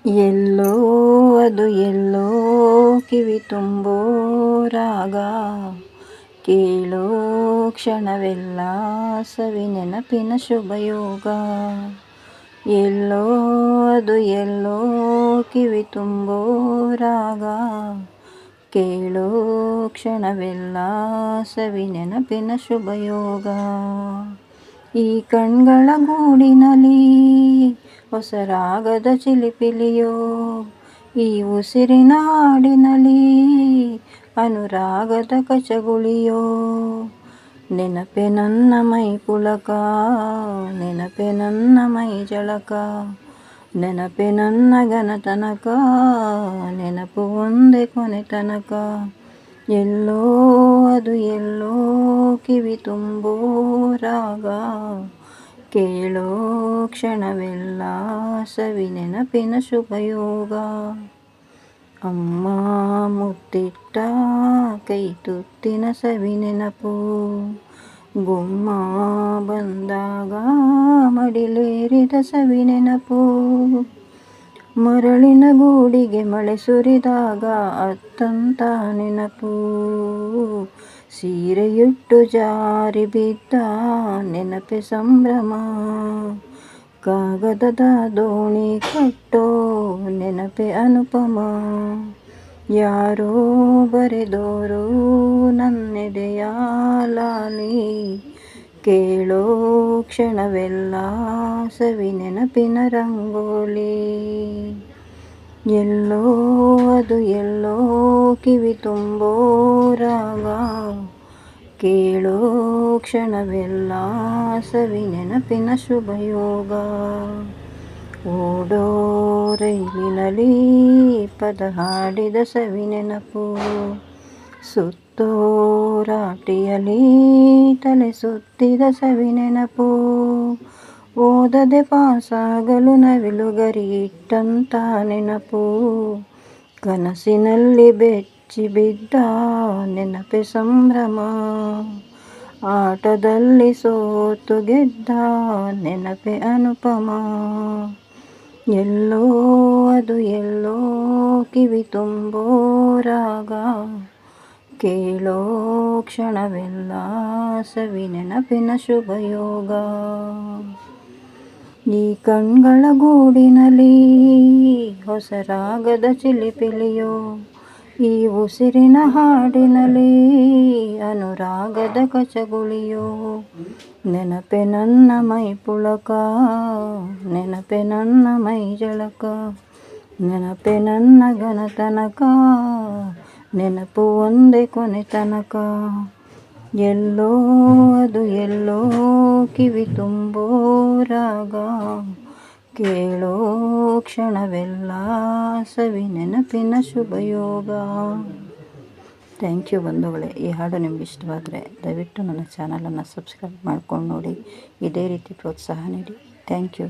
ಎಲ್ಲೋ ಅದು ಎಲ್ಲೋ ಕಿವಿ ತುಂಬೋ ರಾಗ, ಕೇಳೋ ಕ್ಷಣವೆಲ್ಲ ಸವಿ ನೆನಪಿನ ಶುಭಯೋಗ. ಎಲ್ಲೋ ಅದು ಎಲ್ಲೋ ಕಿವಿ ತುಂಬೋ ರಾಗ, ಕೇಳೋ ಕ್ಷಣವೆಲ್ಲ ಸವಿ ನೆನಪಿನ ಶುಭಯೋಗ. ಈ ಕಣ್ಗಳ ಗೂಡಿನಲ್ಲಿ ಹೊಸ ರಾಗದ ಚಿಲಿಪಿಲಿಯೋ, ಈ ಉಸಿರಿನ ಹಾಡಿನಲ್ಲಿ ಅನುರಾಗದ ಕಚಗುಳಿಯೋ. ನೆನಪೆ ನನ್ನ ಮೈ ಪುಳಕ, ನೆನಪೆ ನನ್ನ ಮೈ ಜಳಕ, ನೆನಪೆ ನನ್ನ ಘನತನಕ, ನೆನಪು ಒಂದೇ ಕೊನೆ ತನಕ. ಎಲ್ಲೋ ಅದು ಎಲ್ಲೋ ಕಿವಿ ತುಂಬೋ ರಾಗ, ಕೇಳೋ ಕ್ಷಣವೆಲ್ಲ ಸವಿ ನೆನಪಿನ ಶುಭಯೋಗ. ಅಮ್ಮ ಮುತ್ತಿಟ್ಟ ಕೈ ತುತ್ತಿನ ಸವಿ ನೆನಪು, ಗುಮ್ಮ ಬಂದಾಗ ಮಡಿಲೇರಿದ ಸವಿ ನೆನಪು. ಮರಳಿನ ಗೂಡಿಗೆ ಮಳೆ ಸುರಿದಾಗ ಅತ್ತಂತ ನೆನಪು, ಸೀರೆಯುಟ್ಟು ಜಾರಿ ಬಿದ್ದ ನೆನಪೆ ಸಂಭ್ರಮ. ಕಾಗದದ ದೋಣಿ ಕಟ್ಟೋ ನೆನಪೆ ಅನುಪಮ, ಯಾರೋ ಬರೆದೋರು ನನ್ನೆದೆಯ ಲಾಲಿ. ಕೇಳೋ ಕ್ಷಣವೆಲ್ಲ ಸವಿ ನೆನಪಿನ ರಂಗೋಲಿ. ಎಲ್ಲೋ ಅದು ಎಲ್ಲೋ ಕಿವಿ ತುಂಬೋ ರಾಗ, ಕೇಳೋ ಕ್ಷಣವೆಲ್ಲ ಸವಿ ನೆನಪಿನ ಶುಭಯೋಗ. ಓಡೋ ರೈಲಿನಲ್ಲಿ ಪದ ಹಾಡಿದ ಸವಿ ನೆನಪು, ಸುತ್ತೋ ರಾಟಿಯಲ್ಲಿ ತಲೆ ಸುತ್ತಿದ ಸವಿ ನೆನಪು. ಓದದೆ ಪಾಸಾಗಲು ನವಿಲುಗರಿ ಇಟ್ಟಂತ ನೆನಪು, ಕನಸಿನಲ್ಲಿ ಬೆಚ್ಚಿ ಬಿದ್ದ ನೆನಪೆ ಸಂಭ್ರಮ. ಆಟದಲ್ಲಿ ಸೋತು ಗೆದ್ದ ನೆನಪೆ ಅನುಪಮ. ಎಲ್ಲೋ ಅದು ಎಲ್ಲೋ ಕಿವಿ ತುಂಬೋ ರಾಗ, ಕೇಳೋ ಕ್ಷಣವೆಲ್ಲ ಸವಿ ನೆನಪಿನ ಶುಭಯೋಗ. ಈ ಕಣ್ಗಳ ಗೂಡಿನಲ್ಲಿ ಹೊಸ ರಾಗದ ಚಿಲಿಪಿಲಿಯೋ, ಈ ಉಸಿರಿನ ಹಾಡಿನಲ್ಲಿ ಅನುರಾಗದ ಕಚಗುಳಿಯೋ. ನೆನಪೆ ನನ್ನ ಮೈ ಪುಳಕ, ನೆನಪೆ ನನ್ನ ಮೈ ಜಳಕ, ನೆನಪೆ ನನ್ನ ಘನತನಕ, ನೆನಪು ಒಂದೇ ಕೊನೆ ತನಕ. ಎಲ್ಲೋ ಅದು ಎಲ್ಲೋ ಕಿವಿ ತುಂಬೋ ರಾಗ, ಕೇಳೋ ಕ್ಷಣವೆಲ್ಲ ಸವಿ ನೆನಪಿನ ಶುಭಯೋಗ. ಥ್ಯಾಂಕ್ ಯು ಬಂಧುಗಳೇ. ಈ ಹಾಡು ನಿಮ್ಗೆ ಇಷ್ಟವಾದರೆ ದಯವಿಟ್ಟು ನನ್ನ ಚಾನಲನ್ನು ಸಬ್ಸ್ಕ್ರೈಬ್ ಮಾಡ್ಕೊಂಡು ನೋಡಿ, ಇದೇ ರೀತಿ ಪ್ರೋತ್ಸಾಹ ನೀಡಿ. Thank you.